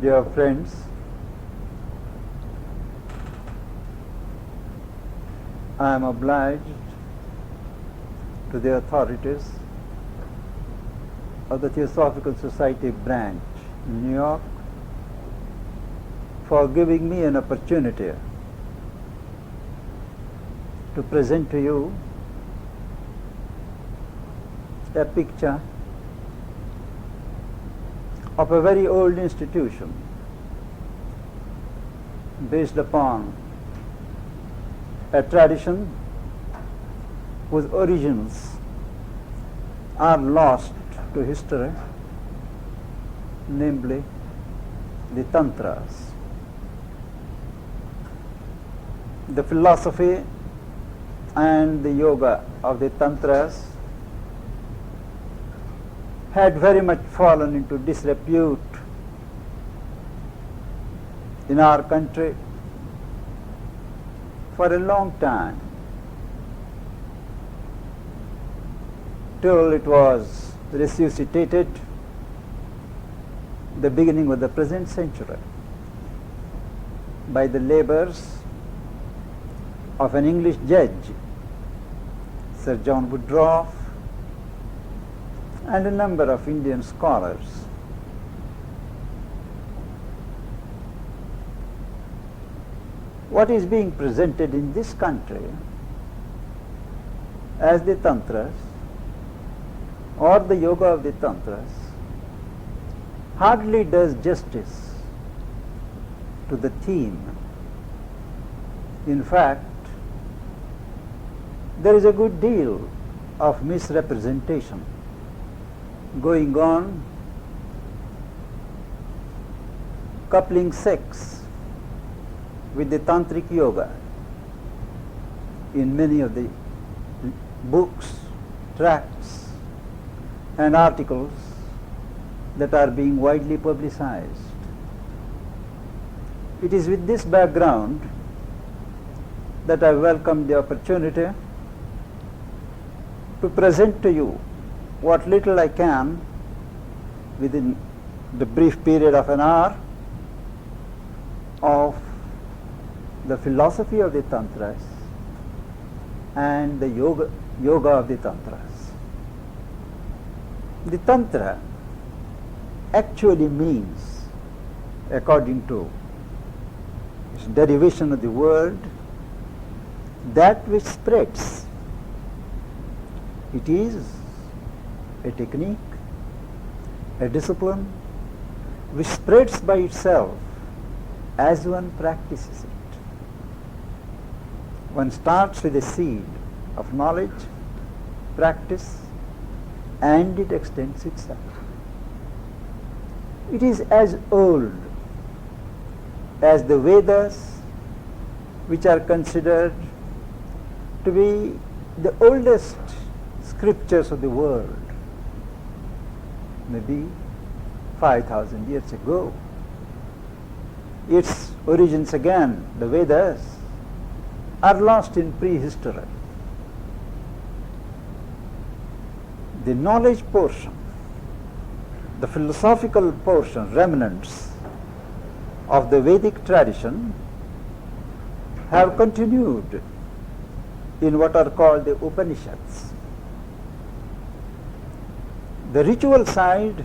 Dear friends, I am obliged to the authorities of the Theosophical Society branch in New York for giving me an opportunity to present to you a picture of a very old institution based upon a tradition whose origins are lost to history, namely the Tantras. The philosophy and the yoga of the Tantras had very much fallen into disrepute in our country for a long time, till it was resuscitated the beginning of the present century by the labors of an English judge, Sir John Woodroffe, and a number of Indian scholars. What is being presented in this country as the Tantras or the yoga of the Tantras hardly does justice to the theme. In fact, there is a good deal of misrepresentation going on, coupling sex with the tantric yoga in many of the books, tracts and articles that are being widely publicized. It is with this background that I welcome the opportunity to present to you what little I can within the brief period of an hour of the philosophy of the Tantras and the yoga of the Tantras. The Tantra actually means, according to its derivation of the word, that which spreads. It is a technique, a discipline which spreads by itself as one practices it. One starts with a seed of knowledge, practice, and it extends itself. It is as old as the Vedas, which are considered to be the oldest scriptures of the world, maybe 5,000 years ago. Its origins, again, the Vedas, are lost in prehistory. The knowledge portion, the philosophical portion, remnants of the Vedic tradition have continued in what are called the Upanishads. The ritual side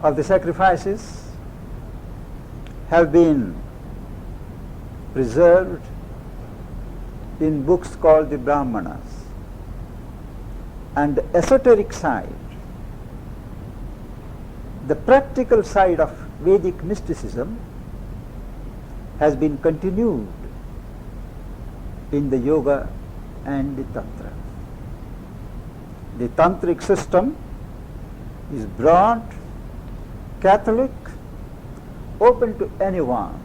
of the sacrifices have been preserved in books called the Brahmanas, and the esoteric side, the practical side of Vedic mysticism, has been continued in the yoga and the Tantra. The tantric system is broad, Catholic, open to anyone.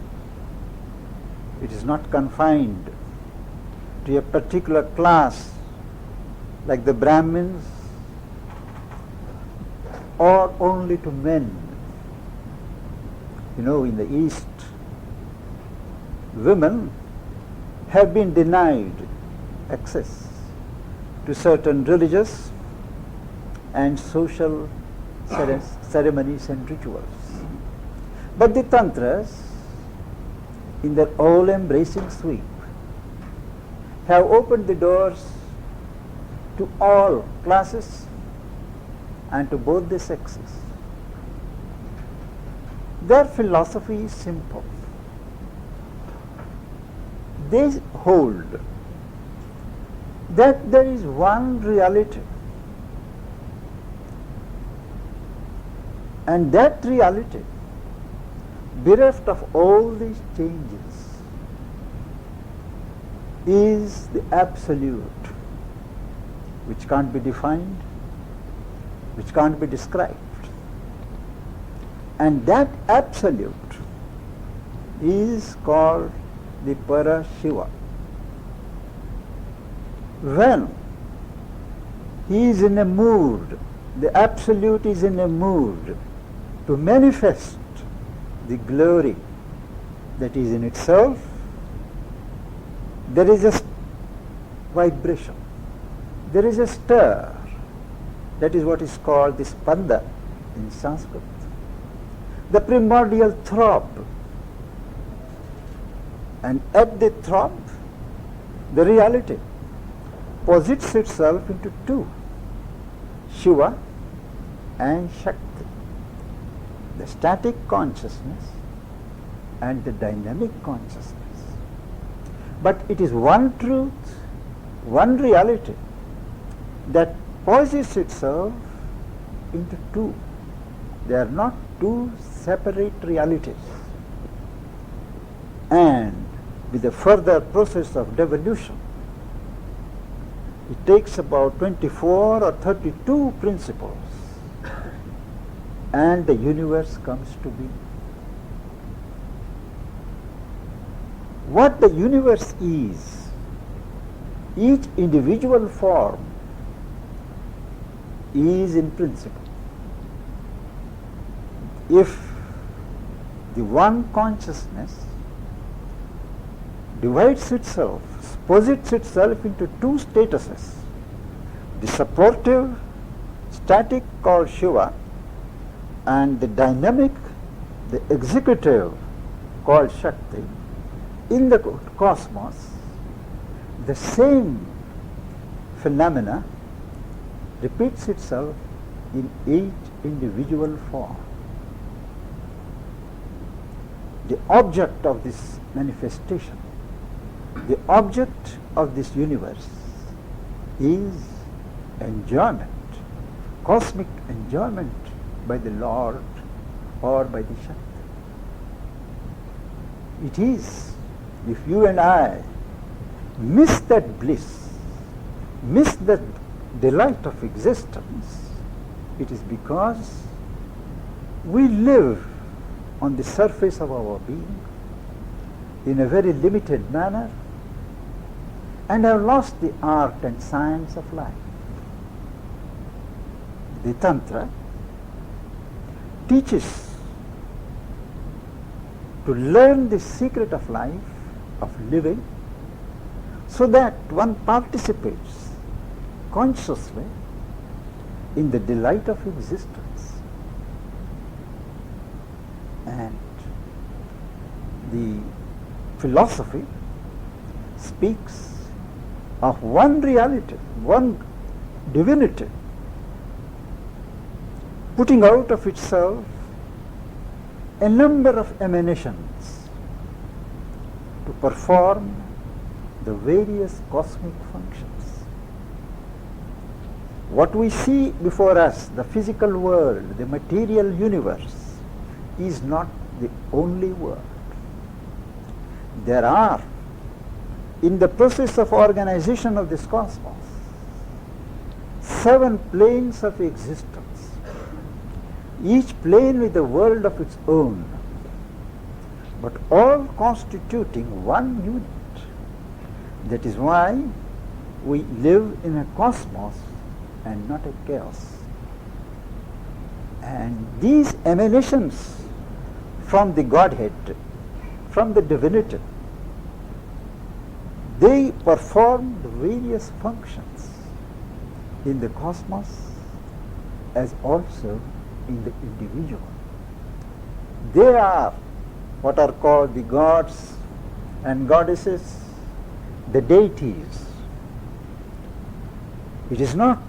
It is not confined to a particular class like the Brahmins or only to men. You know, in the East, women have been denied access to certain religious and social ceremonies and rituals. But the Tantras, in their all-embracing sweep, have opened the doors to all classes and to both the sexes. Their philosophy is simple. They hold that there is one reality, and that reality, bereft of all these changes, is the absolute, which can't be defined, which can't be described. And that absolute is called the Para Shiva. When he is in a mood, the absolute is in a mood to manifest the glory that is in itself, there is a vibration, there is a stir. That is what is called the spanda in Sanskrit, the primordial throb. And at the throb, the reality posits itself into two, Shiva and Shakti, the static consciousness and the dynamic consciousness. But it is one truth, one reality that posits itself into two. They are not two separate realities. And with the further process of devolution, it takes about 24 or 32 principles, and the universe comes to be. What the universe is, each individual form is in principle. If the one consciousness divides itself, posits itself into two statuses, the supportive, static called Shiva, and the dynamic, the executive called Shakti, in the cosmos, the same phenomena repeats itself in each individual form. The object of this manifestation, the object of this universe is enjoyment, cosmic enjoyment by the Lord or by the Shakti. It is, if you and I miss that bliss, miss that delight of existence, it is because we live on the surface of our being in a very limited manner and have lost the art and science of life. The Tantra teaches to learn the secret of life, of living, so that one participates consciously in the delight of existence. And the philosophy speaks of one reality, one divinity, putting out of itself a number of emanations to perform the various cosmic functions. What we see before us, the physical world, the material universe, is not the only world. There are, in the process of organization of this cosmos, 7 planes of existence, each plane with a world of its own, but all constituting one unit. That is why we live in a cosmos and not a chaos. And these emanations from the Godhead, from the divinity, they perform the various functions in the cosmos as also in the individual. They are what are called the gods and goddesses, the deities. It is not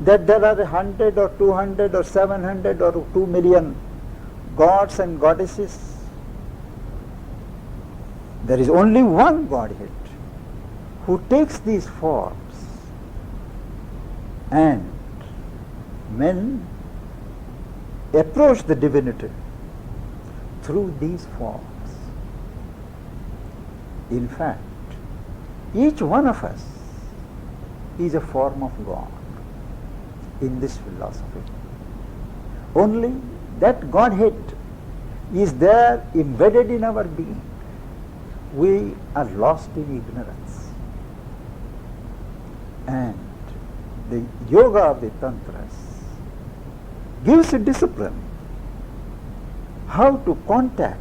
that there are 100 or 200 or 700 or 2 million gods and goddesses. There is only one Godhead who takes these forms, and men approach the divinity through these forms. In fact, each one of us is a form of God in this philosophy. Only that Godhead is there embedded in our being. We are lost in ignorance. And the yoga of the Tantras gives a discipline how to contact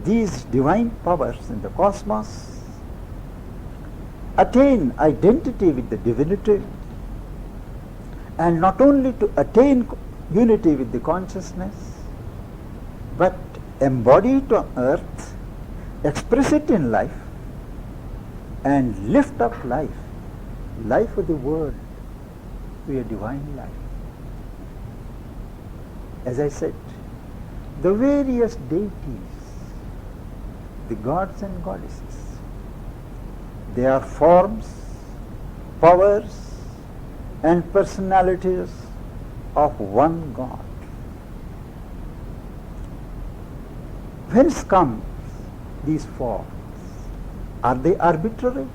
these divine powers in the cosmos, attain identity with the divinity, and not only to attain unity with the consciousness, but embody it on earth, express it in life, and lift up life of the world to a divine life. As I said, the various deities, the gods and goddesses, they are forms, powers, and personalities of one God. Whence come these forms? Are they arbitrary?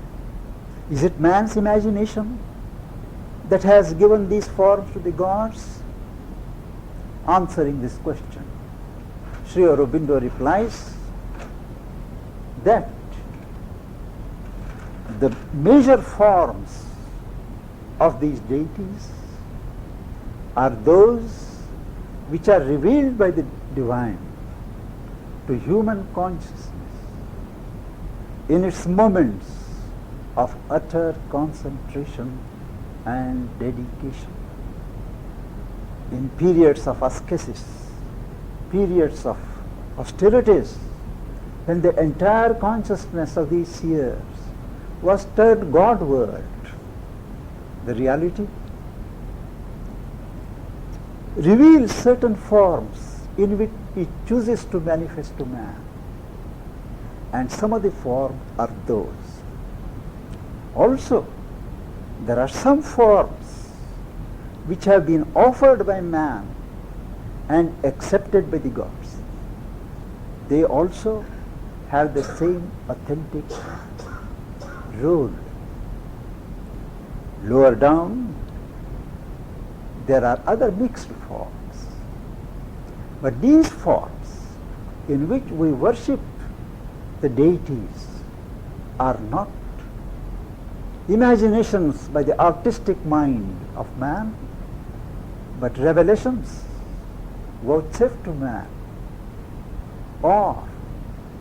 Is it man's imagination that has given these forms to the gods? Answering this question, Sri Aurobindo replies that the major forms of these deities are those which are revealed by the divine to human consciousness in its moments of utter concentration and dedication, in periods of ascesis, periods of austerities, when the entire consciousness of these seers was turned Godward. The reality reveals certain forms in which it chooses to manifest to man, and some of the forms are those. Also, there are some forms which have been offered by man and accepted by the gods. They also have the same authentic role. Lower down, there are other mixed forms. But these forms in which we worship the deities are not imaginations by the artistic mind of man, but revelations vouchsafed to man, or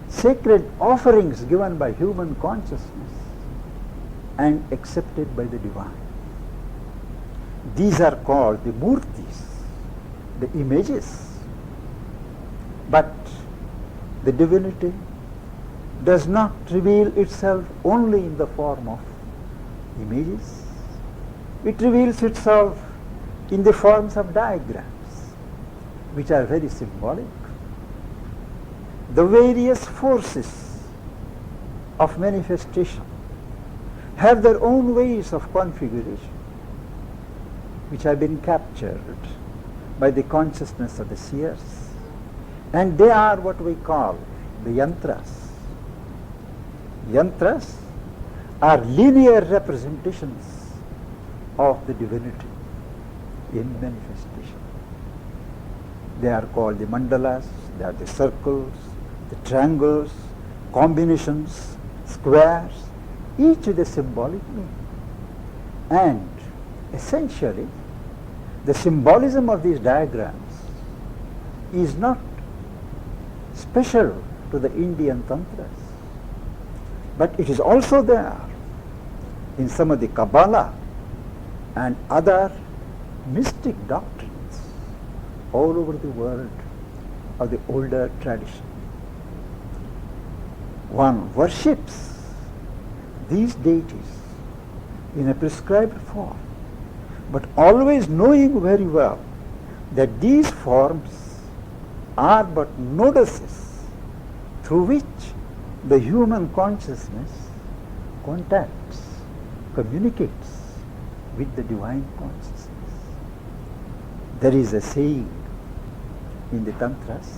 sacred offerings given by human consciousness and accepted by the divine. These are called the murtis, the images. But the divinity does not reveal itself only in the form of images. It reveals itself in the forms of diagrams, which are very symbolic. The various forces of manifestation have their own ways of configuration, which have been captured by the consciousness of the seers, and they are what we call the yantras. Yantras are linear representations of the divinity in manifestation. They are called the mandalas, they are the circles, the triangles, combinations, squares, each with a symbolic meaning. And essentially, the symbolism of these diagrams is not special to the Indian Tantras, but it is also there in some of the Kabbalah and other mystic doctrines all over the world. of the older tradition. One worships these deities in a prescribed form, but always knowing very well that these forms are but noduses through which the human consciousness contacts, communicates with the divine consciousness. There is a saying in the Tantras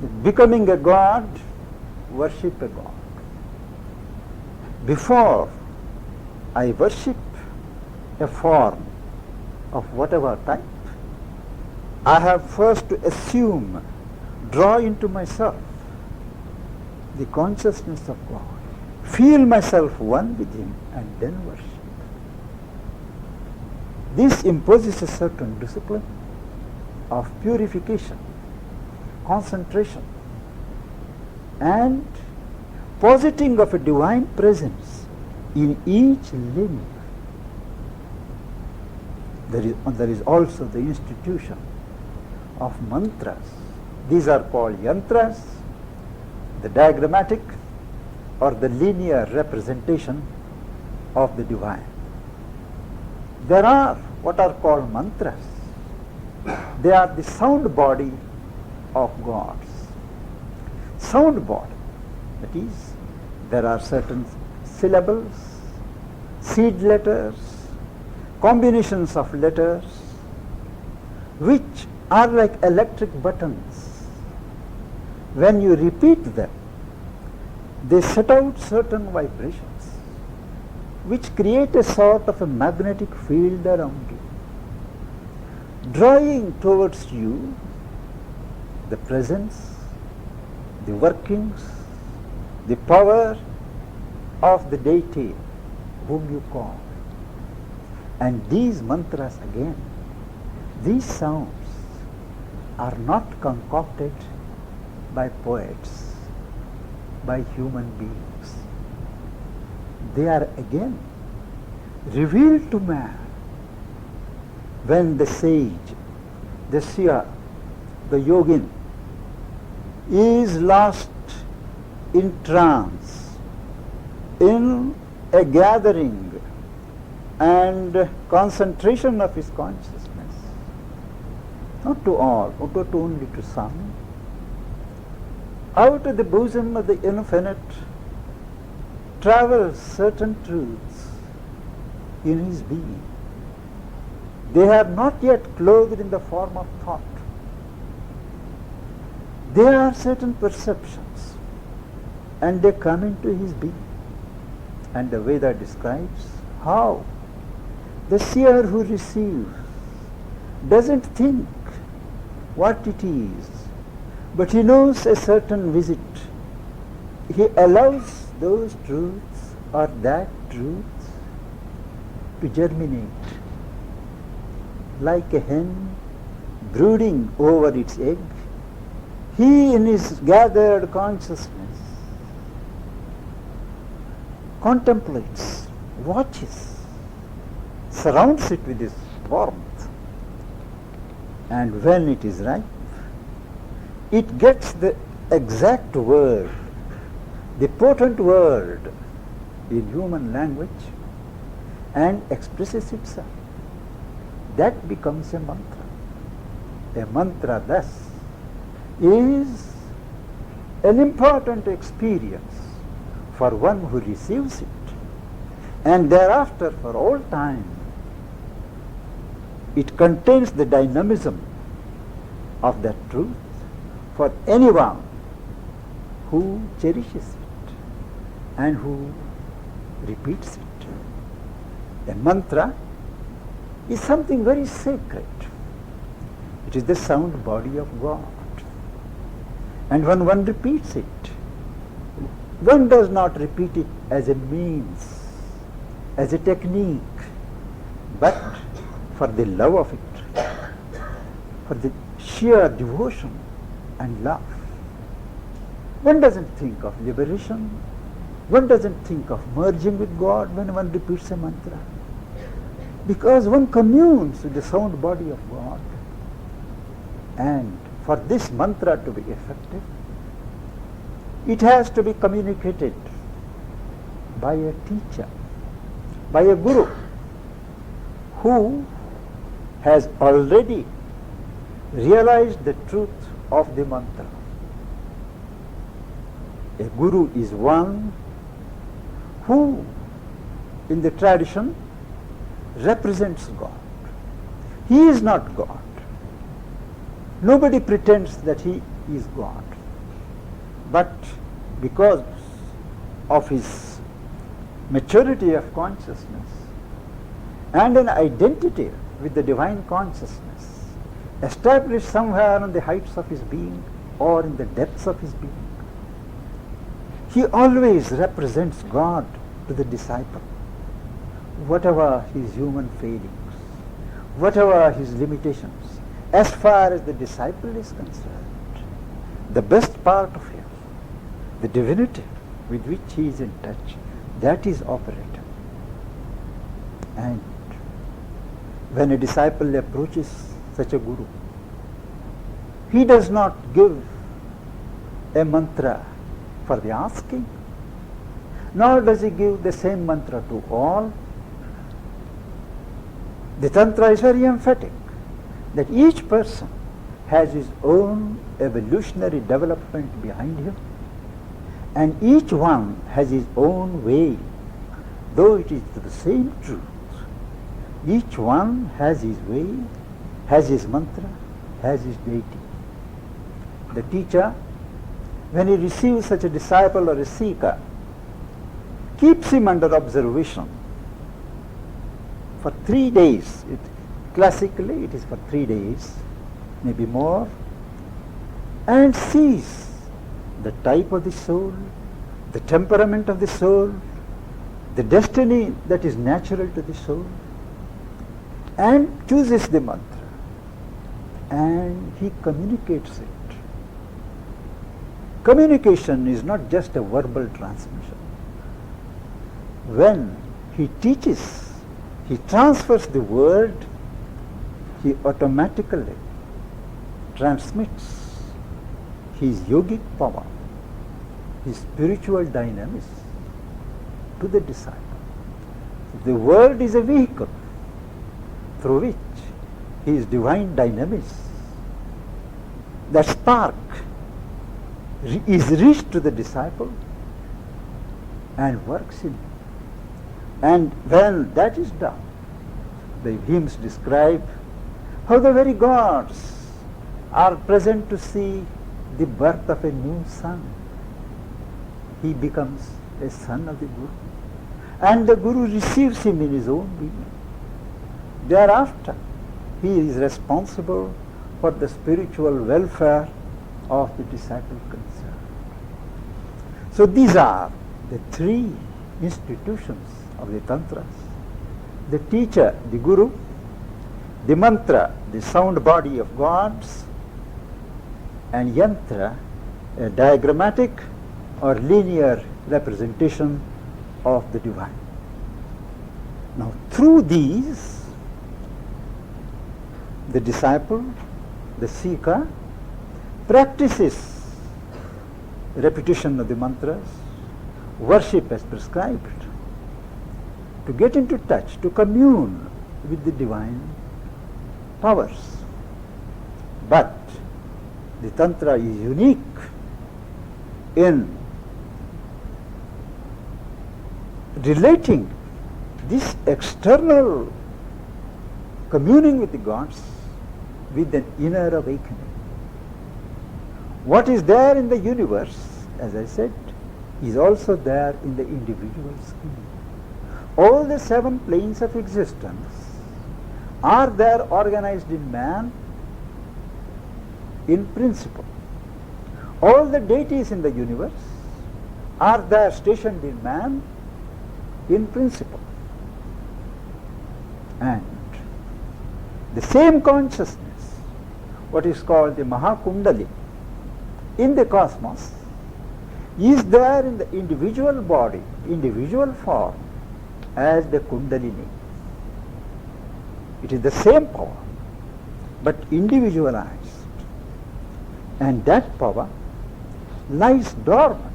that becoming a god, worship a god. Before I worship a form of whatever type, I have first to assume, draw into myself the consciousness of God, feel myself one with Him, and then worship. This imposes a certain discipline of purification, concentration, and positing of a divine presence in each limb. There is also the institution of mantras. These are called yantras, the diagrammatic or the linear representation of the divine. There are what are called mantras. They are the sound body of gods. Sound body, that is, there are certain syllables, seed letters, combinations of letters, which are like electric buttons. When you repeat them, they set out certain vibrations, which create a sort of a magnetic field around you, drawing towards you the presence, the workings, the power of the deity whom you call. And these mantras again, these sounds are not concocted by poets, by human beings. They are again revealed to man when the sage, the seer, the yogin is lost in trance, in a gathering and concentration of his consciousness. Not to all, but only to some. Out of the bosom of the infinite travels certain truths in his being. They are not yet clothed in the form of thought. There are certain perceptions, and they come into his being. And the Veda describes how the seer who receives doesn't think what it is, but he knows a certain visit. He allows those truths or that truth to germinate like a hen brooding over its egg. He in his gathered consciousness contemplates, watches, surrounds it with his warmth, and when it is ripe, it gets the exact word, the potent word in human language, and expresses itself. That becomes a mantra. A mantra thus is an important experience for one who receives it, and thereafter for all time it contains the dynamism of that truth for anyone who cherishes it and who repeats it. A mantra is something very sacred. It is the sound body of God. And when one repeats it, one does not repeat it as a means, as a technique, but for the love of it, for the sheer devotion and love. One doesn't think of liberation, one doesn't think of merging with God when one repeats a mantra, because one communes with the sound body of God, and for this mantra to be effective, it has to be communicated by a teacher, by a guru, who has already realized the truth of the mantra. A guru is one who, in the tradition, represents God. He is not God. Nobody pretends that he is God. But because of his maturity of consciousness and an identity with the divine consciousness established somewhere on the heights of his being or in the depths of his being, he always represents God to the disciple, whatever his human failings, whatever his limitations, as far as the disciple is concerned. The best part of him, the divinity with which he is in touch, that is operative. And when a disciple approaches such a guru, he does not give a mantra for the asking, nor does he give the same mantra to all. The Tantra is very emphatic that each person has his own evolutionary development behind him, and each one has his own way, though it is the same truth. Each one has his way, has his mantra, has his deity. The teacher, when he receives such a disciple or a seeker, keeps him under observation for 3 days. Classically, it is for 3 days, maybe more, and sees the type of the soul, the temperament of the soul, the destiny that is natural to the soul, and chooses the mantra, and he communicates it. Communication is not just a verbal transmission. When he teaches, he transfers the word, he automatically transmits his yogic power, his spiritual dynamism to the disciple. The word is a vehicle through which his divine dynamism, that spark, is reached to the disciple and works in him. And when that is done, the hymns describe how the very gods are present to see the birth of a new son. He becomes a son of the Guru, and the Guru receives him in his own being. Thereafter, he is responsible for the spiritual welfare of the disciple concerned. So these are the 3 institutions of the Tantras: the teacher, the Guru; the mantra, the sound body of gods; and yantra, a diagrammatic or linear representation of the divine. Now, through these, the disciple, the seeker, practices repetition of the mantras, worship as prescribed, to get into touch, to commune with the divine powers. But the Tantra is unique in relating this external communing with the gods with an inner awakening. What is there in the universe, as I said, is also there in the individual scheme. All the 7 planes of existence are there organized in man in principle. All the deities in the universe are there stationed in man in principle. And the same consciousness, what is called the Mahakundali, in the cosmos, is there in the individual body, individual form, as the Kundalini. It is the same power, but individualized. And that power lies dormant,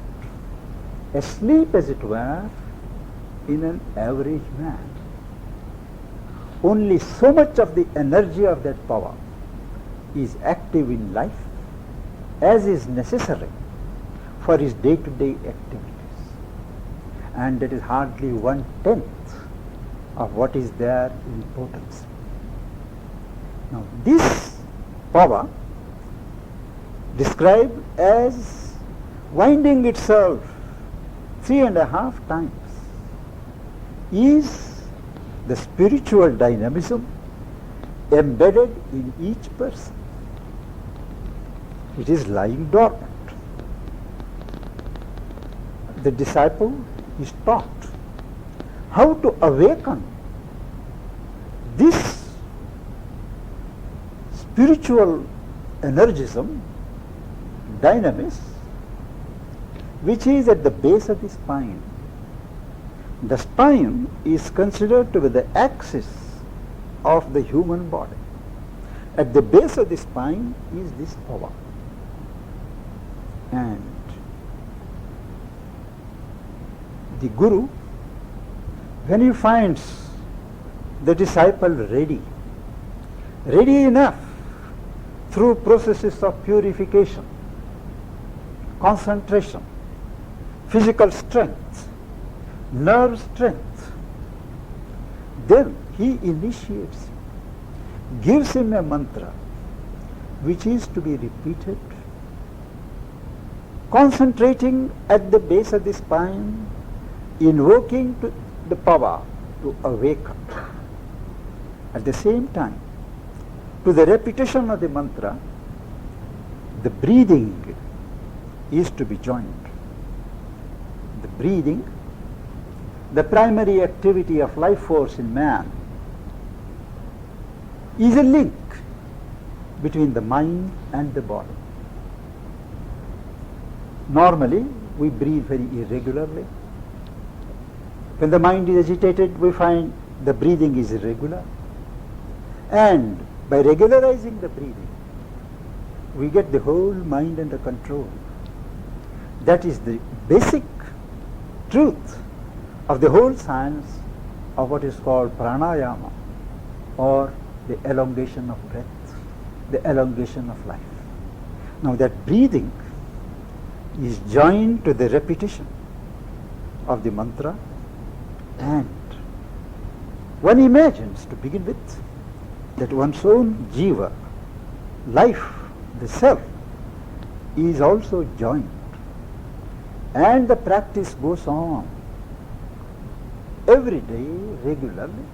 asleep as it were, in an average man. Only so much of the energy of that power is active in life as is necessary for his day-to-day activities. And that is hardly 1/10 of what is there in potency. Now this power, described as winding itself 3.5 times, is the spiritual dynamism embedded in each person. It is lying dormant. The disciple is taught how to awaken this spiritual energism, dynamis, which is at the base of the spine. The spine is considered to be the axis of the human body. At the base of the spine is this power. And the Guru, when he finds the disciple ready enough through processes of purification, concentration, physical strength, nerve strength, then he initiates him, gives him a mantra which is to be repeated, concentrating at the base of the spine, invoking the power to awaken. At the same time, to the repetition of the mantra, the breathing is to be joined. The breathing, the primary activity of life force in man, is a link between the mind and the body. Normally, we breathe very irregularly. When the mind is agitated, we find the breathing is irregular. And by regularizing the breathing, we get the whole mind under control. That is the basic truth of the whole science of what is called pranayama, or the elongation of breath, the elongation of life. Now that breathing is joined to the repetition of the mantra, and one imagines, to begin with, that one's own jiva, life, the self, is also joined. And the practice goes on every day, regularly,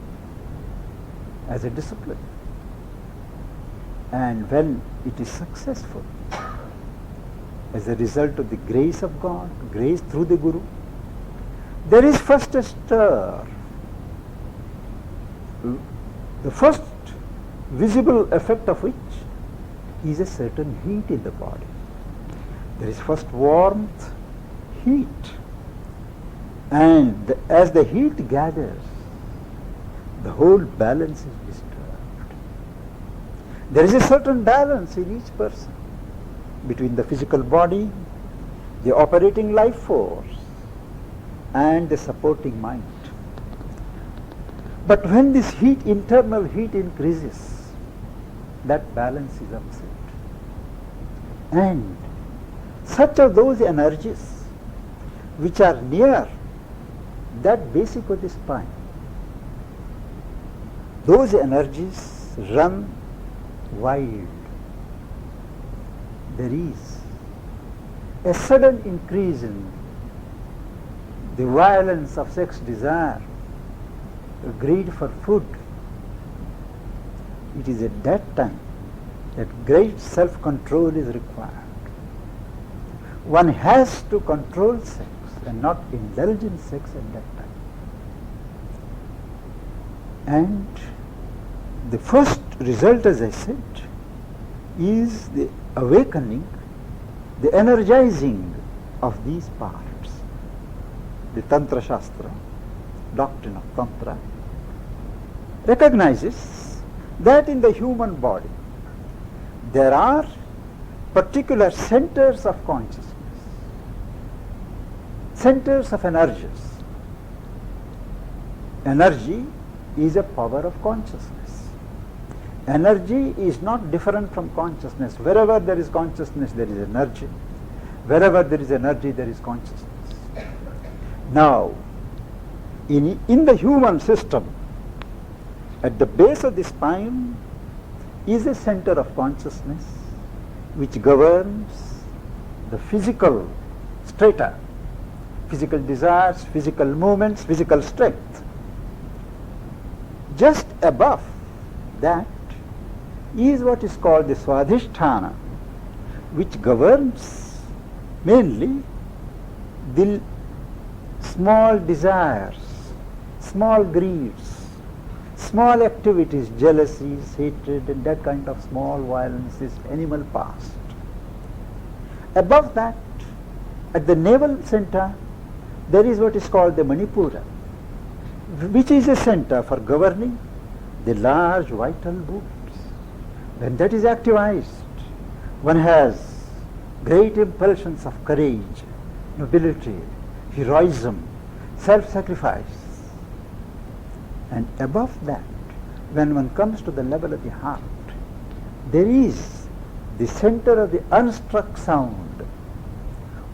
as a discipline. And when it is successful, as a result of the grace of God, grace through the Guru, there is first a stir. The first visible effect of which is a certain heat in the body. There is first warmth, heat, and as the heat gathers, the whole balance is disturbed. There is a certain balance in each person between the physical body, the operating life force, and the supporting mind. But when this heat, internal heat, increases, that balance is upset. And such are those energies which are near that basic of the spine. Those energies run wild. There is a sudden increase in the violence of sex desire, the greed for food. It is at that time that great self-control is required. One has to control sex and not indulge in sex at that time. And the first result, as I said, is the awakening, the energizing of these parts. The Tantra Shastra, doctrine of Tantra, recognizes that in the human body there are particular centers of consciousness, centers of energies. Energy is a power of consciousness. Energy is not different from consciousness. Wherever there is consciousness, there is energy. Wherever there is energy, there is consciousness. Now, in the human system, at the base of the spine is a center of consciousness which governs the physical strata, physical desires, physical movements, physical strength. Just above that is what is called the Swadhisthana, which governs mainly the small desires, small greeds, small activities, jealousies, hatred, and that kind of small violence is animal past. Above that, at the navel center, there is what is called the Manipura, which is a center for governing the large vital movements. When that is activized, one has great impulsions of courage, nobility, heroism, self-sacrifice. And above that, when one comes to the level of the heart, there is the center of the unstruck sound.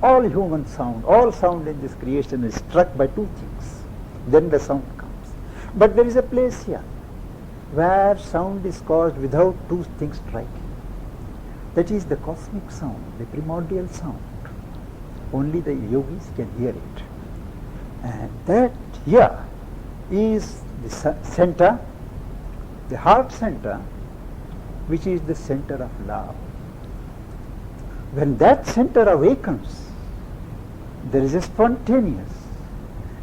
All human sound, all sound in this creation is struck by two things. Then the sound comes. But there is a place here where sound is caused without two things striking. That is the cosmic sound, the primordial sound. Only the yogis can hear it. And that here is the center, the heart center, which is the center of love. When that center awakens, there is a spontaneous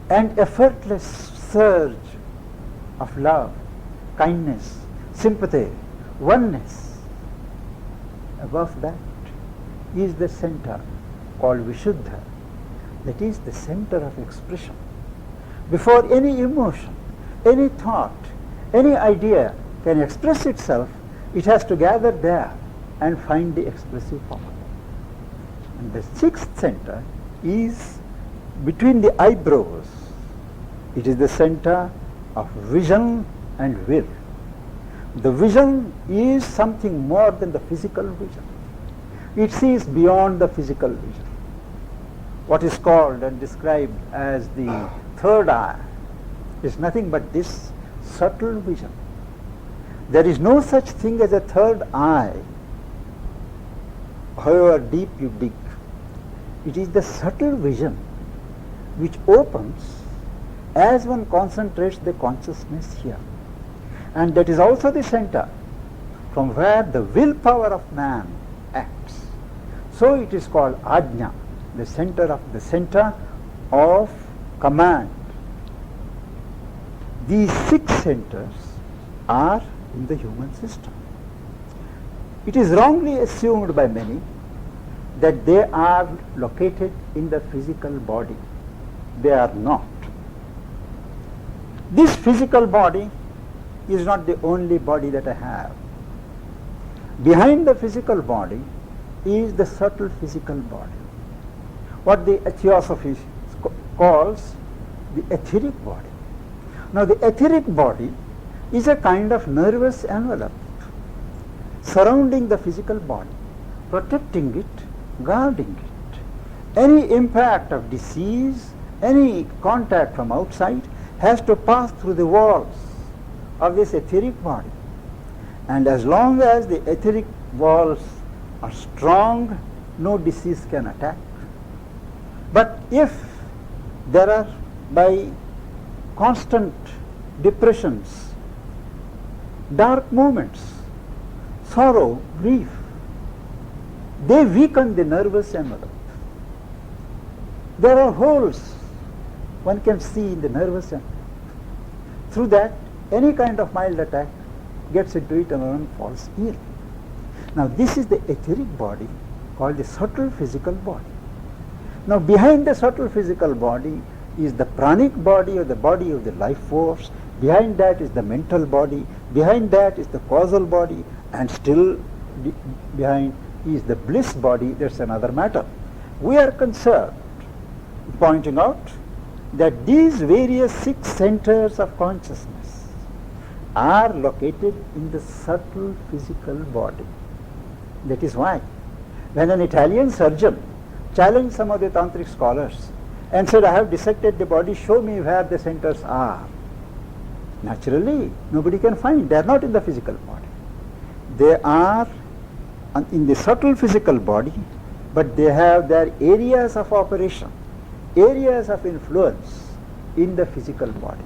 and effortless surge of love, kindness, sympathy, oneness. Above that is the center called Vishuddha, that is the center of expression. Before any emotion, any thought, any idea can express itself, it has to gather there and find the expressive power. And the sixth center is between the eyebrows. It is the center of vision and will. The vision is something more than the physical vision. It sees beyond the physical vision. What is called and described as the third eye is nothing but this subtle vision. There is no such thing as a third eye, however deep you dig. It is the subtle vision which opens as one concentrates the consciousness here. And that is also the center from where the willpower of man acts. So it is called Ajna, the center of command. These six centers are in the human system. It is wrongly assumed by many that they are located in the physical body. They are not. This physical body is not the only body that I have. Behind the physical body is the subtle physical body, what the Theosophy calls the etheric body. Now the etheric body is a kind of nervous envelope surrounding the physical body, protecting it, guarding it. Any impact of disease, any contact from outside has to pass through the walls of this etheric body. And as long as the etheric walls are strong, no disease can attack. But if there are, by constant depressions, dark moments, sorrow, grief, they weaken the nervous envelope. There are holes one can see in the nervous envelope. Through that, any kind of mild attack gets into it and one falls ill. Now this is the etheric body called the subtle physical body. Now behind the subtle physical body is the pranic body, or the body of the life force. Behind that is the mental body. Behind that is the causal body, and still behind is the bliss body, that's another matter. We are concerned pointing out that these various 6 centers of consciousness are located in the subtle physical body. That is why when an Italian surgeon challenged some of the tantric scholars and said, I have dissected the body, show me where the centers are. Naturally, nobody can find. They are not in the physical body. They are in the subtle physical body, but they have their areas of operation, areas of influence in the physical body.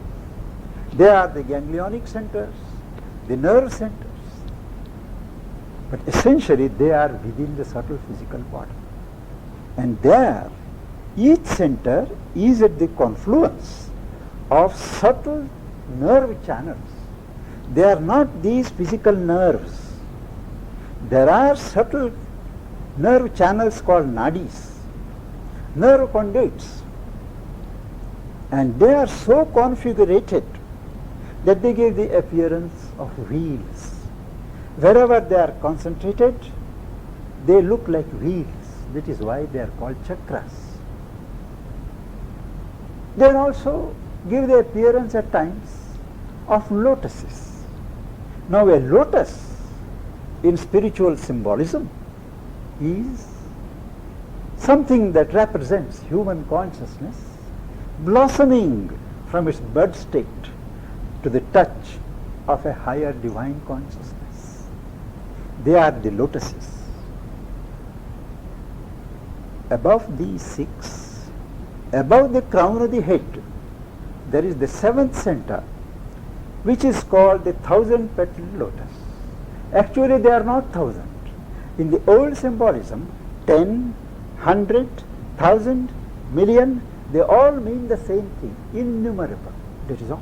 They are the ganglionic centers, the nerve centers, but essentially they are within the subtle physical body. And there, each center is at the confluence of subtle nerve channels. They are not these physical nerves. There are subtle nerve channels called nadis, nerve conduits, and they are so configurated that they give the appearance of wheels. Wherever they are concentrated, they look like wheels. That is why they are called chakras. They also give the appearance at times of lotuses. Now a lotus in spiritual symbolism is something that represents human consciousness blossoming from its bud state to the touch of a higher divine consciousness. They are the lotuses. Above these 6, above the crown of the head, there is the 7th center, which is called the 1,000-petaled lotus. Actually, they are not 1,000. In the old symbolism, 10, 100, 1,000, million, they all mean the same thing, innumerable. That is all.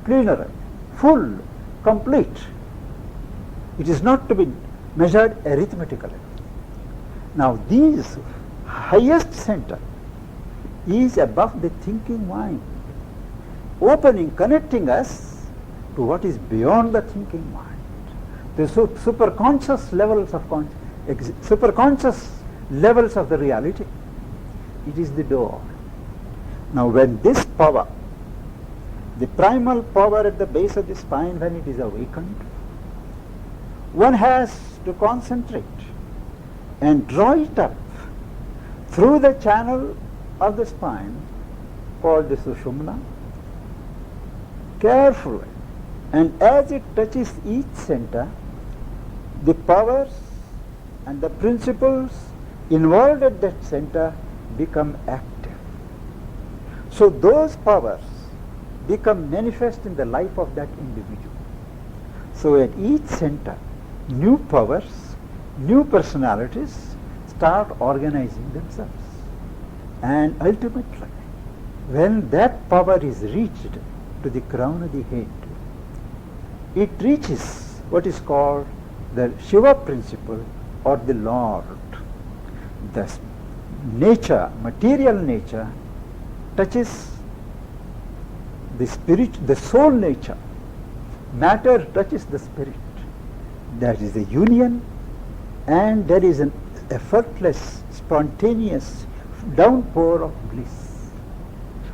Plenary, full, complete. It is not to be measured arithmetically. Now, these highest center is above the thinking mind, opening, connecting us to what is beyond the thinking mind. The superconscious levels of superconscious levels of the reality. It is the door. Now when this power, the primal power at the base of the spine, when it is awakened, one has to concentrate and draw it up through the channel of the spine called the Sushumna, carefully, and as it touches each center, the powers and the principles involved at that center become active. So those powers become manifest in the life of that individual. So at each center, new powers, new personalities start organizing themselves. And ultimately, when that power is reached to the crown of the head, it reaches what is called the Shiva principle or the Lord. The nature, material nature, touches the spirit, the soul nature. Matter touches the spirit. That is a union, and there is an effortless, spontaneous downpour of bliss.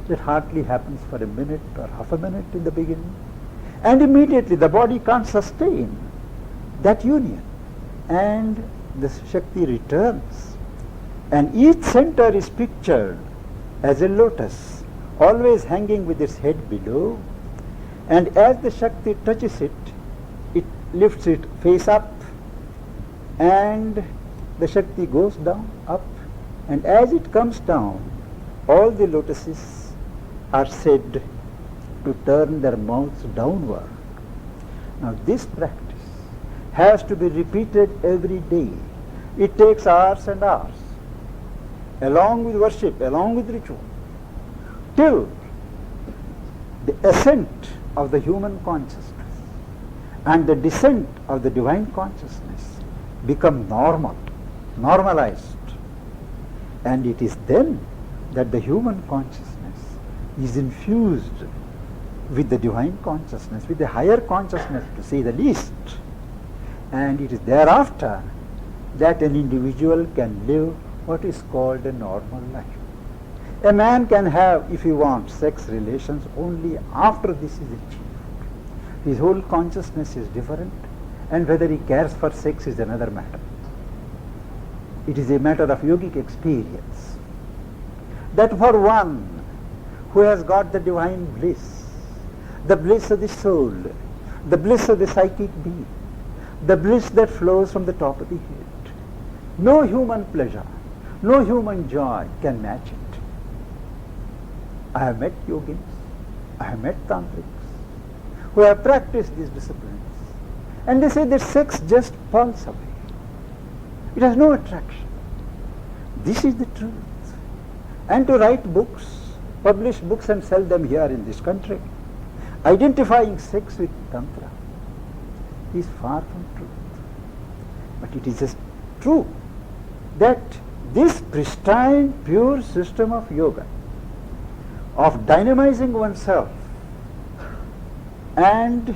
That hardly happens for a minute or half a minute in the beginning, and immediately the body can't sustain that union, and the Shakti returns. And each center is pictured as a lotus, always hanging with its head below, and as the Shakti touches it, it lifts it face up, and the Shakti goes down, up, and as it comes down, all the lotuses are said to turn their mouths downward. Now this practice has to be repeated every day. It takes hours and hours, along with worship, along with ritual, till the ascent of the human consciousness and the descent of the divine consciousness become normal, normalized. And it is then that the human consciousness is infused with the divine consciousness, with the higher consciousness to say the least. And it is thereafter that an individual can live what is called a normal life. A man can have, if he wants, sex relations only after this is achieved. His whole consciousness is different, and whether he cares for sex is another matter. It is a matter of yogic experience. That for one who has got the divine bliss, the bliss of the soul, the bliss of the psychic being, the bliss that flows from the top of the head, no human pleasure, no human joy can match it. I have met yogins, I have met tantrics who have practiced these disciplines, and they say that sex just falls away. It has no attraction. This is the truth. And to write books, publish books and sell them here in this country, identifying sex with Tantra, is far from truth. But it is just true that this pristine, pure system of yoga, of dynamizing oneself and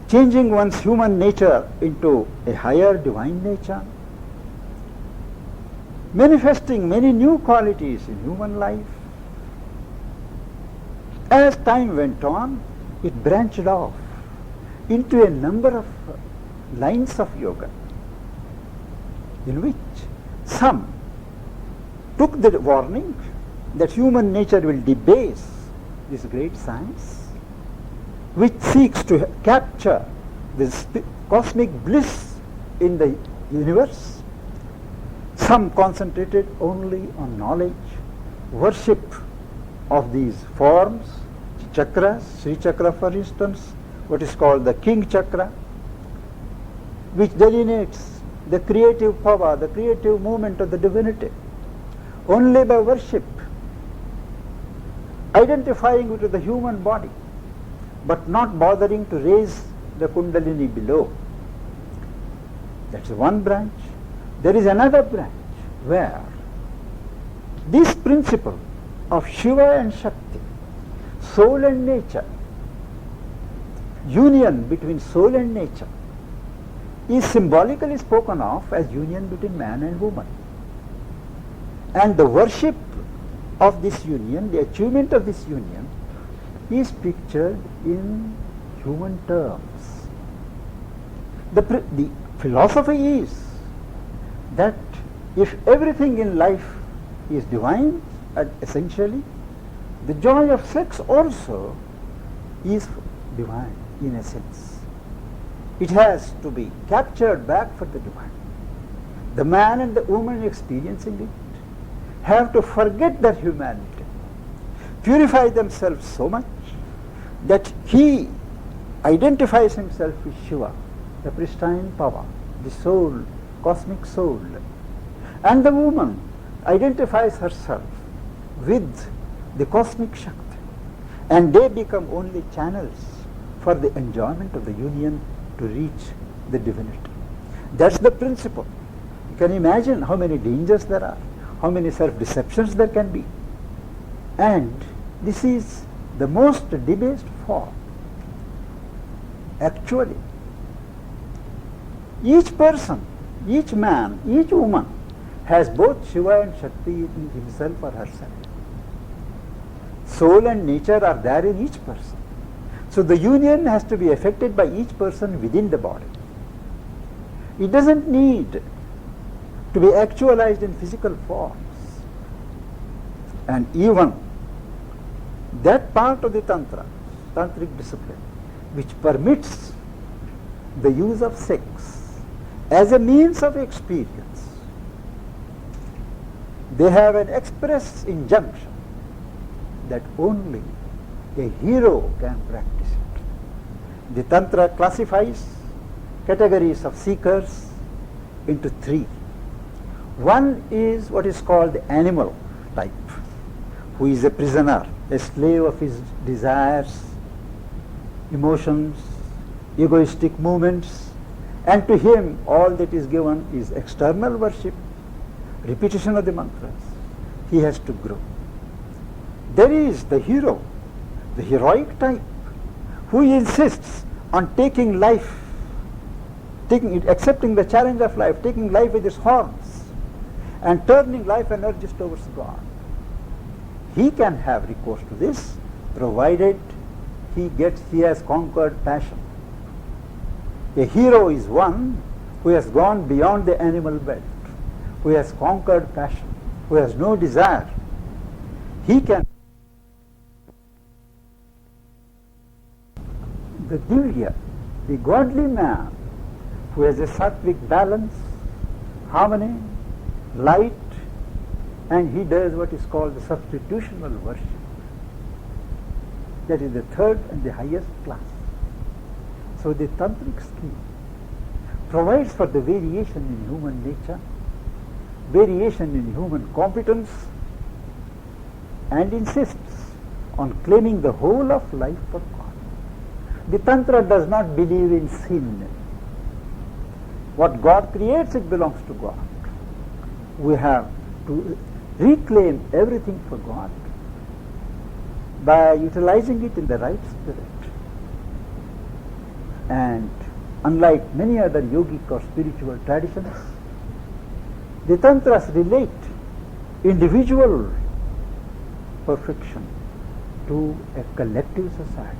changing one's human nature into a higher divine nature, manifesting many new qualities in human life. As time went on, it branched off into a number of lines of yoga, in which some took the warning that human nature will debase this great science, which seeks to capture this cosmic bliss in the universe. Some concentrated only on knowledge, worship of these forms, chakras, Sri Chakra for instance, what is called the King Chakra, which delineates the creative power, the creative movement of the divinity. Only by worship, identifying with the human body, but not bothering to raise the Kundalini below. That's one branch. There is another branch where this principle of Shiva and Shakti, soul and nature, union between soul and nature, is symbolically spoken of as union between man and woman. And the worship of this union, the achievement of this union, is pictured in human terms. The philosophy is that if everything in life is divine, essentially, the joy of sex also is divine in a sense. It has to be captured back for the divine. The man and the woman experiencing it have to forget their humanity, purify themselves so much that he identifies himself with Shiva, the pristine power, the soul, cosmic soul, and the woman identifies herself with the cosmic Shakti, and they become only channels for the enjoyment of the union to reach the divinity. That's the principle. You can imagine how many dangers there are, how many self-deceptions there can be. And this is the most debased form. Actually, each person, each man, each woman has both Shiva and Shakti in himself or herself. Soul and nature are there in each person. So the union has to be effected by each person within the body. It doesn't need to be actualized in physical forms. And even that part of the Tantra, tantric discipline, which permits the use of sex as a means of experience, they have an express injunction that only a hero can practice it. The Tantra classifies categories of seekers into three. One is what is called the animal type, who is a prisoner, a slave of his desires, emotions, egoistic movements, and to him all that is given is external worship, repetition of the mantras. He has to grow. There is the hero, the heroic type, who insists on taking life accepting the challenge of life, taking life with its horns, and turning life energies towards God. He can have recourse to this, provided he has conquered passion. A hero is one who has gone beyond the animal belt, who has conquered passion, who has no desire. He can. The divya, the godly man, who has a sattvic balance, harmony, light, and he does what is called the substitutional worship. That is the third and the highest class. So the tantric scheme provides for the variation in human nature, variation in human competence, and insists on claiming the whole of life for God. The Tantra does not believe in sin. What God creates, it belongs to God. We have to reclaim everything for God by utilizing it in the right spirit. And unlike many other yogic or spiritual traditions, the Tantras relate individual perfection to a collective society.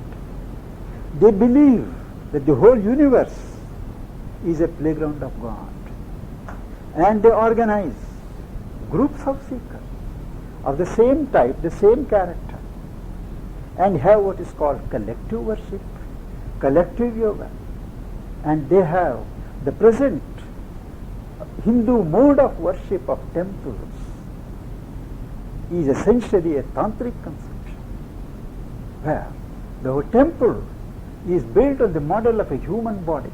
They believe that the whole universe is a playground of God, and they organize groups of seekers of the same type, the same character, and have what is called collective worship, collective yoga. And they have the present Hindu mode of worship of temples is essentially a tantric conception, where the whole temple is built on the model of a human body.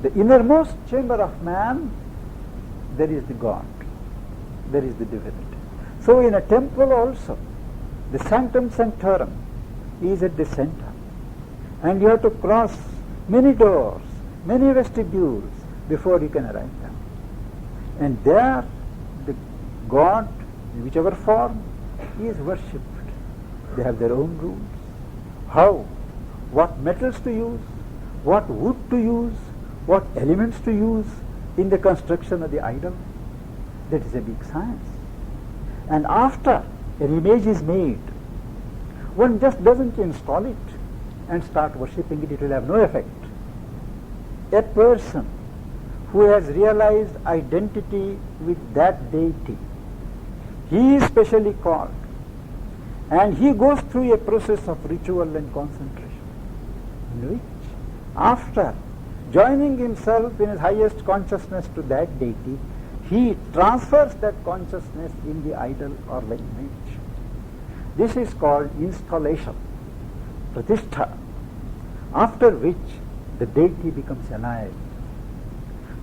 The innermost chamber of man, there is the God, there is the divinity. So in a temple also, the sanctum sanctorum is at the center, and you have to cross many doors, many vestibules before you can arrive there. And there the God, in whichever form, is worshipped. They have their own rules. How, what metals to use, what wood to use, what elements to use in the construction of the idol. That is a big science. And after an image is made, one just doesn't install it and start worshipping it. It will have no effect. A person who has realized identity with that deity, he is specially called, and he goes through a process of ritual and concentration, in which, after joining himself in his highest consciousness to that deity, he transfers that consciousness in the idol or the image. This is called installation, pratishtha, after which the deity becomes alive.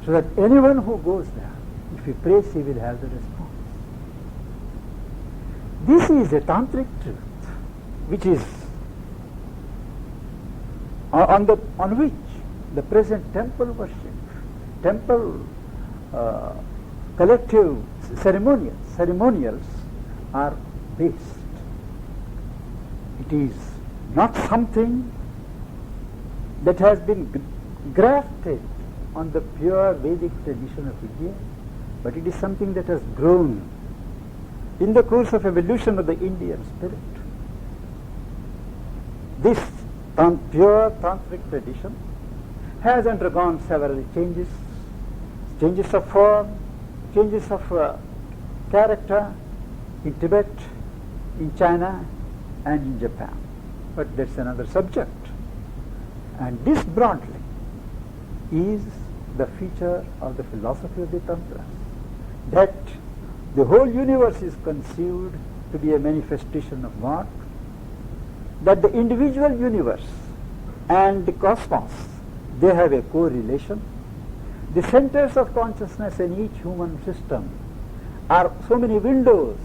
So that anyone who goes there, if he prays, he will have the response. This is a tantric truth, which is on which the present temple worship, temple collective ceremonials are based. It is not something that has been grafted on the pure Vedic tradition of India, but it is something that has grown in the course of evolution of the Indian spirit. This pure tantric tradition has undergone several changes, changes of form, changes of character in Tibet, in China, and in Japan. But that's another subject. And this broadly is the feature of the philosophy of the Tantra, that the whole universe is conceived to be a manifestation of God, that the individual universe and the cosmos, they have a correlation. The centers of consciousness in each human system are so many windows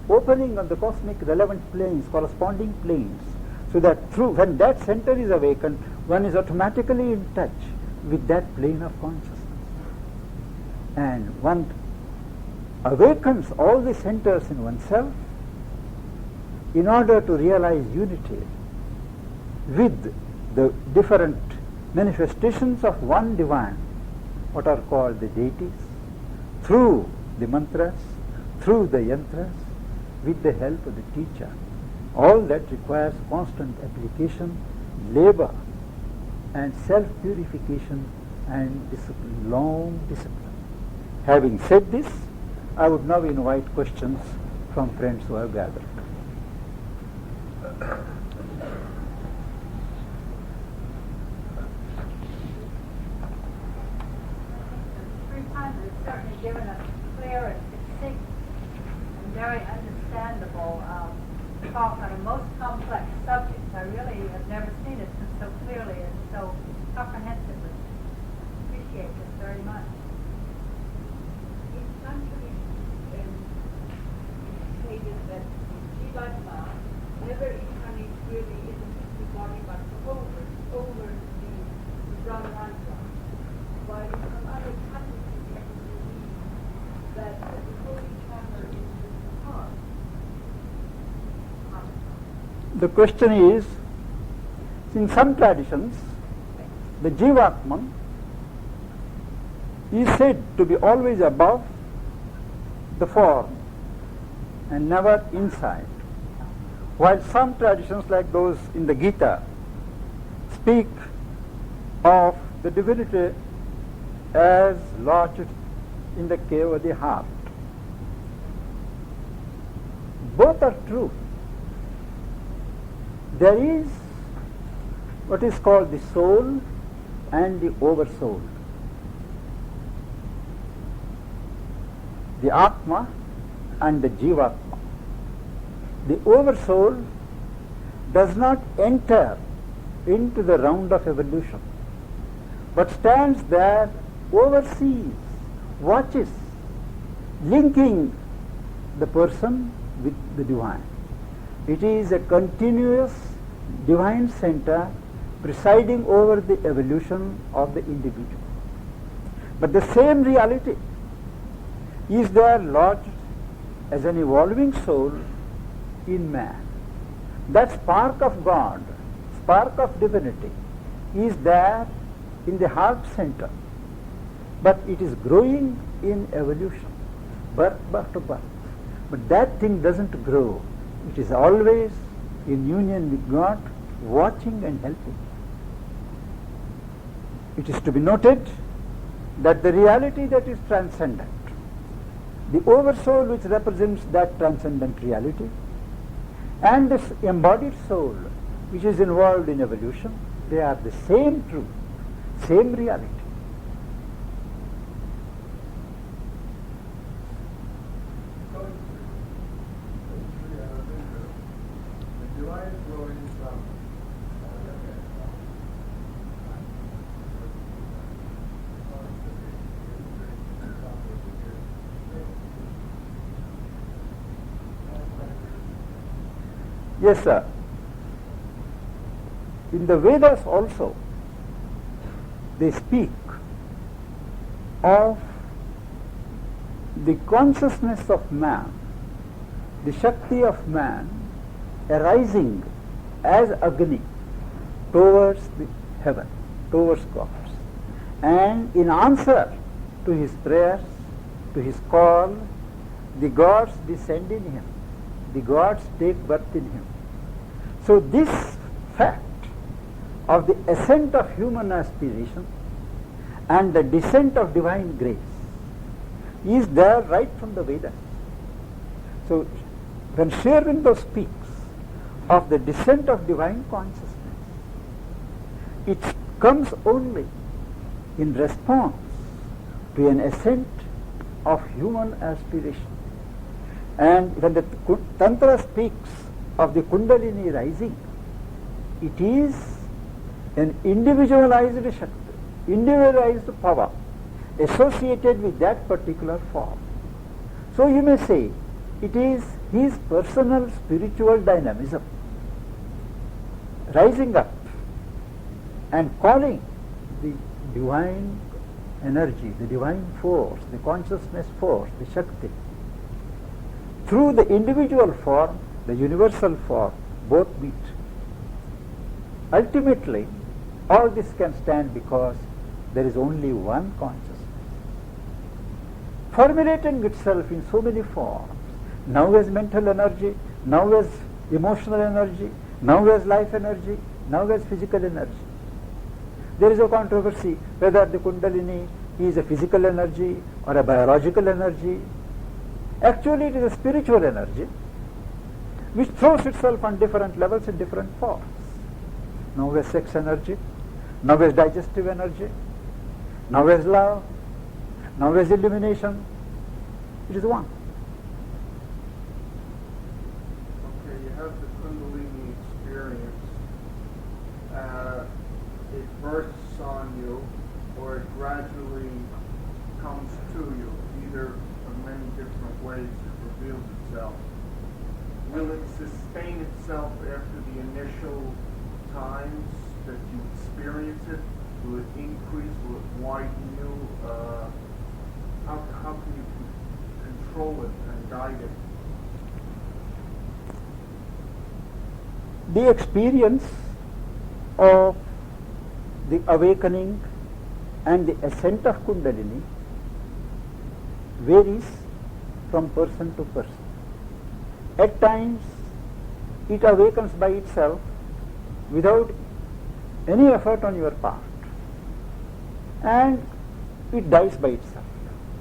opening on the cosmic relevant planes, corresponding planes, so that when that center is awakened, one is automatically in touch with that plane of consciousness. And one awakens all the centers in oneself in order to realize unity with the different manifestations of one divine, what are called the deities, through the mantras, through the yantras, with the help of the teacher. All that requires constant application, labor, and self-purification and discipline, long discipline. Having said this, I would now invite questions from friends who have gathered. Certainly given a clear and succinct and very understandable talk on a most complex subject. I really have never seen it so clearly and so comprehensively. Appreciate this very much. In Tantra, stated that Jivatma never incarnates really in the physical body but over the Brahmantra. While in some other countries, that the holy chamber is the heart. The question is, in some traditions, the Jivatman is said to be always above the form and never inside, while some traditions, like those in the Gita, speak of the divinity as lodged in the cave of the heart. Both are true. There is what is called the soul and the oversoul. The Atma and the Jivatma. The oversoul does not enter into the round of evolution, but stands there, oversees, watches, linking the person with the divine. It is a continuous divine center presiding over the evolution of the individual. But the same reality is there lodged as an evolving soul in man. That spark of God, spark of divinity, is there in the heart center, but it is growing in evolution, birth after birth. But that thing doesn't grow. It is always in union with God, watching and helping. It is to be noted that the reality that is transcendent, the oversoul which represents that transcendent reality, and this embodied soul which is involved in evolution, they are the same truth, same reality. Yes, sir. In the Vedas also, they speak of the consciousness of man, the Shakti of man arising as Agni towards the heaven, towards gods. And in answer to his prayers, to his call, the gods descend in him, the gods take birth in him. So this fact of the ascent of human aspiration and the descent of divine grace is there right from the Vedas. So when Sri Aurobindo speaks of the descent of divine consciousness, it comes only in response to an ascent of human aspiration. And when the Tantra speaks of the Kundalini rising, it is an individualized Shakti, individualized power associated with that particular form. So you may say it is his personal spiritual dynamism rising up and calling the divine energy, the divine force, the consciousness force, the Shakti, through the individual form, the universal form, both meet. Ultimately, All this can stand because there is only one consciousness, formulating itself in so many forms, now as mental energy, now as emotional energy, now as life energy, now as physical energy. There is a controversy whether the Kundalini is a physical energy or a biological energy. Actually, it is a spiritual energy which throws itself on different levels in different forms. Now as sex energy, now as digestive energy, now as love, now as illumination. It is one. Okay, you have the Kundalini experience. It bursts on you, or it gradually comes to you, either in many different ways it reveals itself. Will it sustain itself after the initial times that you experience it? Will it increase? Will it widen you? How can you control it and guide it? The experience of the awakening and the ascent of Kundalini varies from person to person. At times it awakens by itself without any effort on your part, and it dies by itself.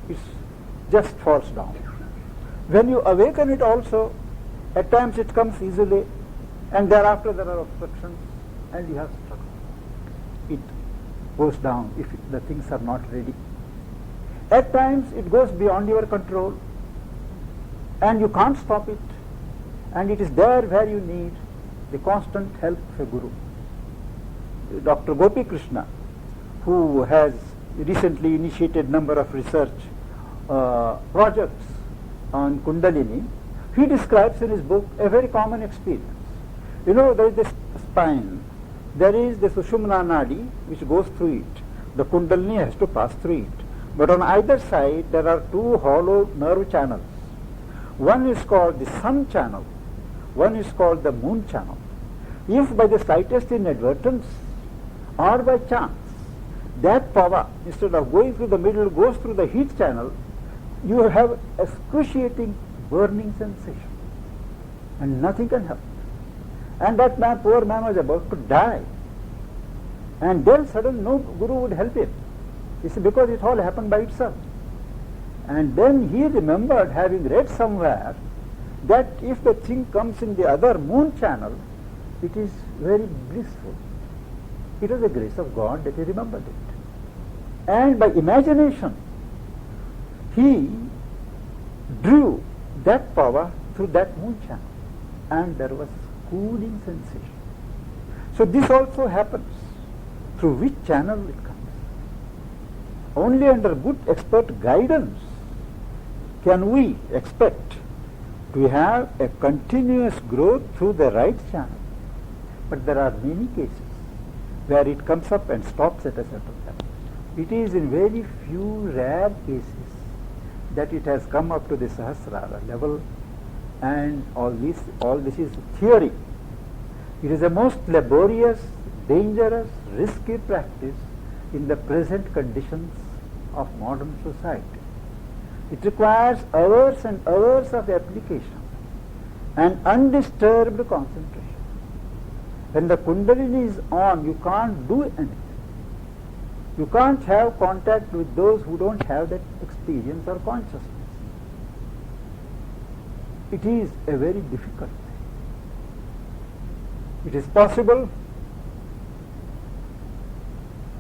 It just falls down. When you awaken it also, at times it comes easily, and thereafter there are obstructions and you have struggle. It goes down if the things are not ready. At times it goes beyond your control and you can't stop it, and it is there where you need the constant help of a guru. Dr. Gopi Krishna, who has recently initiated number of research projects on Kundalini, he describes in his book a very common experience. You know, there is this spine, there is the Sushumna Nadi which goes through it. The Kundalini has to pass through it. But on either side there are two hollow nerve channels. One is called the sun channel, one is called the moon channel. If by the slightest inadvertence or by chance that power, instead of going through the middle, goes through the heat channel, you have excruciating burning sensation and nothing can help. And that man, poor man, was about to die. And then suddenly no guru would help him. It's because it all happened by itself. And then he remembered having read somewhere that if the thing comes in the other moon channel, it is very blissful. It was the grace of God that he remembered it. And by imagination, he drew that power through that moon channel, and there was cooling sensation. So this also happens. Through which channel it comes? Only under good expert guidance can we expect to have a continuous growth through the right channel. But there are many cases where it comes up and stops at a certain level. It is in very few rare cases that it has come up to the Sahasrara level, and all this is theory. It is a most laborious, dangerous, risky practice in the present conditions of modern society. It requires hours and hours of application and undisturbed concentration. When the Kundalini is on, you can't do anything. You can't have contact with those who don't have that experience or consciousness. It is a very difficult thing. It is possible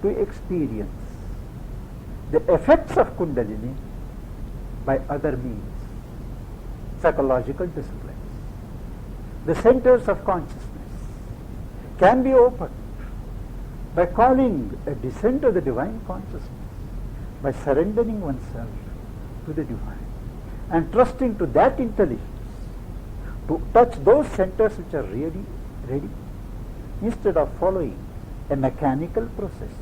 to experience the effects of Kundalini by other means, psychological disciplines. The centers of consciousness can be opened by calling a descent of the divine consciousness, by surrendering oneself to the divine and trusting to that intelligence to touch those centers which are really ready, instead of following a mechanical process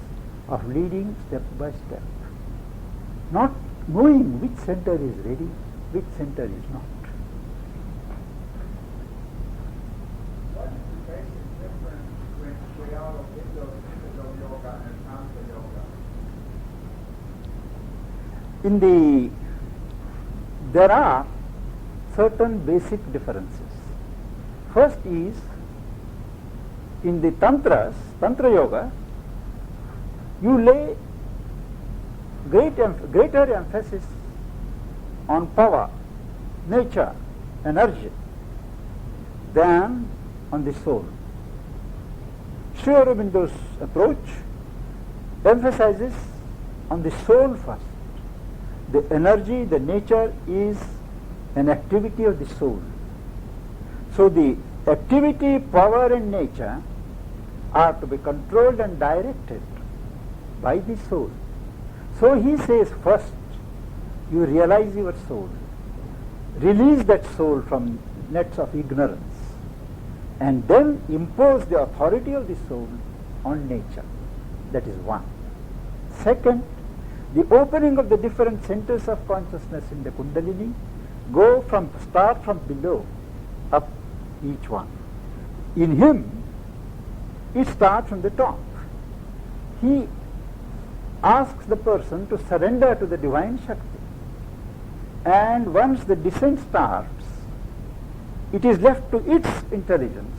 of leading step by step, not knowing which center is ready, which center is not. What is the basic difference between the Aurobindo there are certain basic differences. First is, in the Tantra Yoga, you lay greater emphasis on power, nature, energy than on the soul. Sri Aurobindo's approach emphasizes on the soul first. The energy, the nature is an activity of the soul. So the activity, power and nature are to be controlled and directed by the soul. So he says, first you realize your soul, release that soul from nets of ignorance, and then impose the authority of the soul on nature. That is one. Second, the opening of the different centers of consciousness in the Kundalini start from below up each one. In him, it starts from the top. He asks the person to surrender to the divine Shakti. And once the descent starts, it is left to its intelligence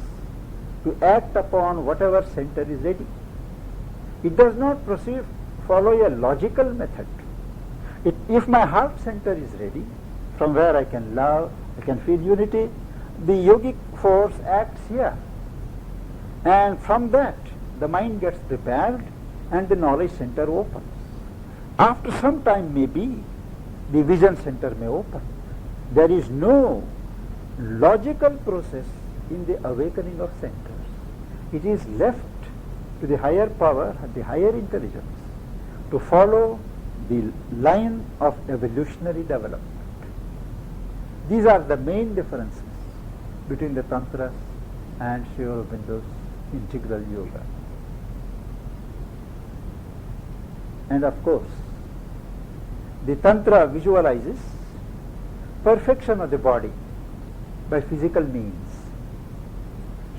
to act upon whatever center is ready. It does not follow a logical method. If my heart center is ready, from where I can love, I can feel unity, the yogic force acts here. And from that, the mind gets prepared and the knowledge center opens. After some time, maybe, the vision center may open. There is no logical process in the awakening of centers. It is left to the higher power and the higher intelligence to follow the line of evolutionary development. These are the main differences between the Tantras and Sri Aurobindo's integral yoga. And of course, the Tantra visualizes perfection of the body by physical means.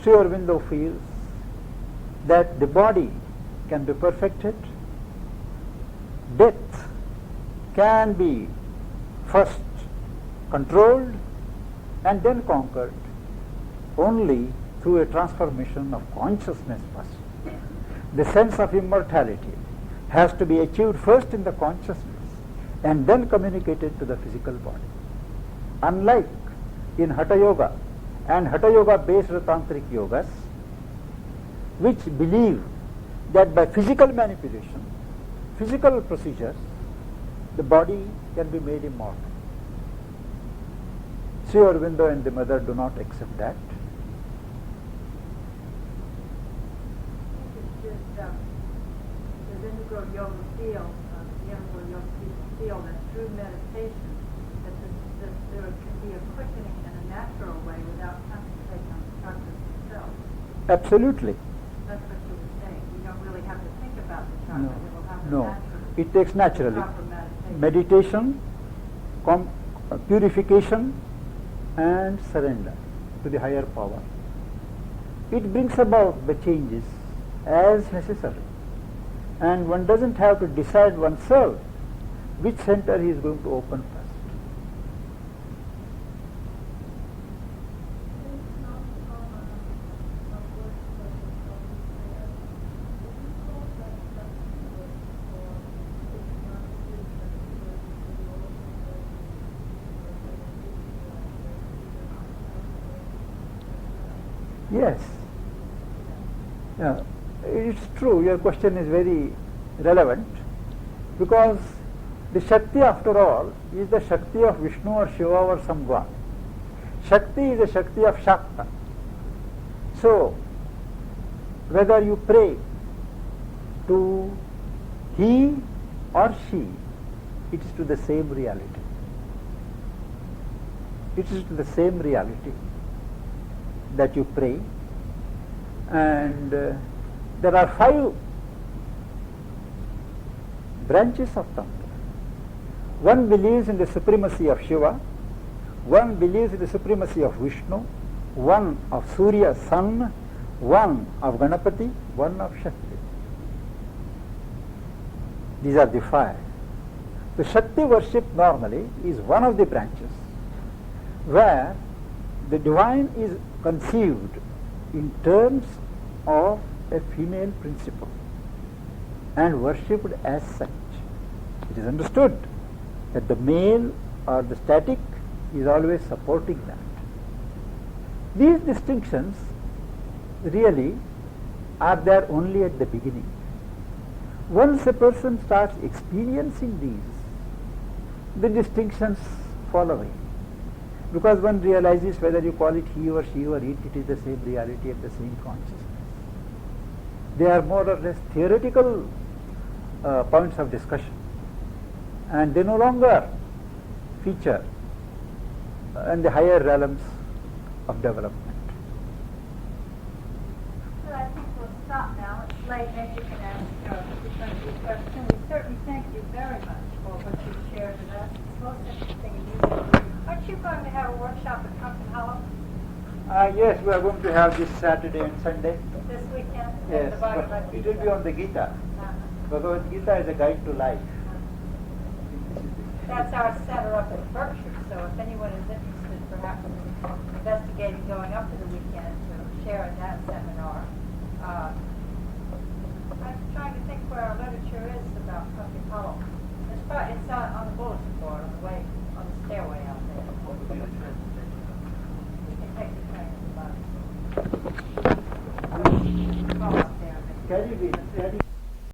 Sri Aurobindo feels that the body can be perfected, death can be first controlled and then conquered only through a transformation of consciousness first. The sense of immortality has to be achieved first in the consciousness and then communicated to the physical body. Unlike in Hatha Yoga and Hatha Yoga based Tantric yogas, which believe that by physical manipulation, physical procedures, the body can be made immortal. Sri Aurobindo and the mother do not accept that. Does integral yoga feel, that through meditation, that there can be a quickening in a natural way without concentrating on the chakras themselves? Absolutely. That's what you were saying. You don't really have to think about the chakras. It will happen No. naturally. It takes naturally. Proper meditation. Purification and surrender to the higher power. It brings about the changes as necessary. And one doesn't have to decide oneself which center he is going to open first. Yes. Yeah. It's true, your question is very relevant, because the Shakti, after all, is the Shakti of Vishnu or Shiva or some god. Shakti is the Shakti of Shakta. So, whether you pray to he or she, it is to the same reality. It is to the same reality that you pray. And there are 5 branches of Tantra. One believes in the supremacy of Shiva, one believes in the supremacy of Vishnu, one of Surya, sun, one of Ganapati, one of Shakti. These are the 5. The Shakti worship normally is one of the branches where the divine is conceived in terms of a female principle and worshipped as such. It is understood that the male or the static is always supporting that. These distinctions really are there only at the beginning. Once a person starts experiencing these, the distinctions fall away. Because one realizes whether you call it he or she or it is the same reality and the same consciousness. They are more or less theoretical points of discussion, and they no longer feature in the higher realms of development. Well, I think we'll stop now. It's late. Maybe you can ask your question. We certainly thank you very much for what you shared with us. It's most interesting and useful. Aren't you going to have a workshop at Compton Hollow Yes, we are going to have this Saturday and Sunday. this weekend? Yes, At the Bhagavad but it will be on the Gita. Uh-huh. Bhagavad Gita is a guide to life. That's our center up at Berkshire, so if anyone is interested perhaps in investigating going up to the weekend to share in that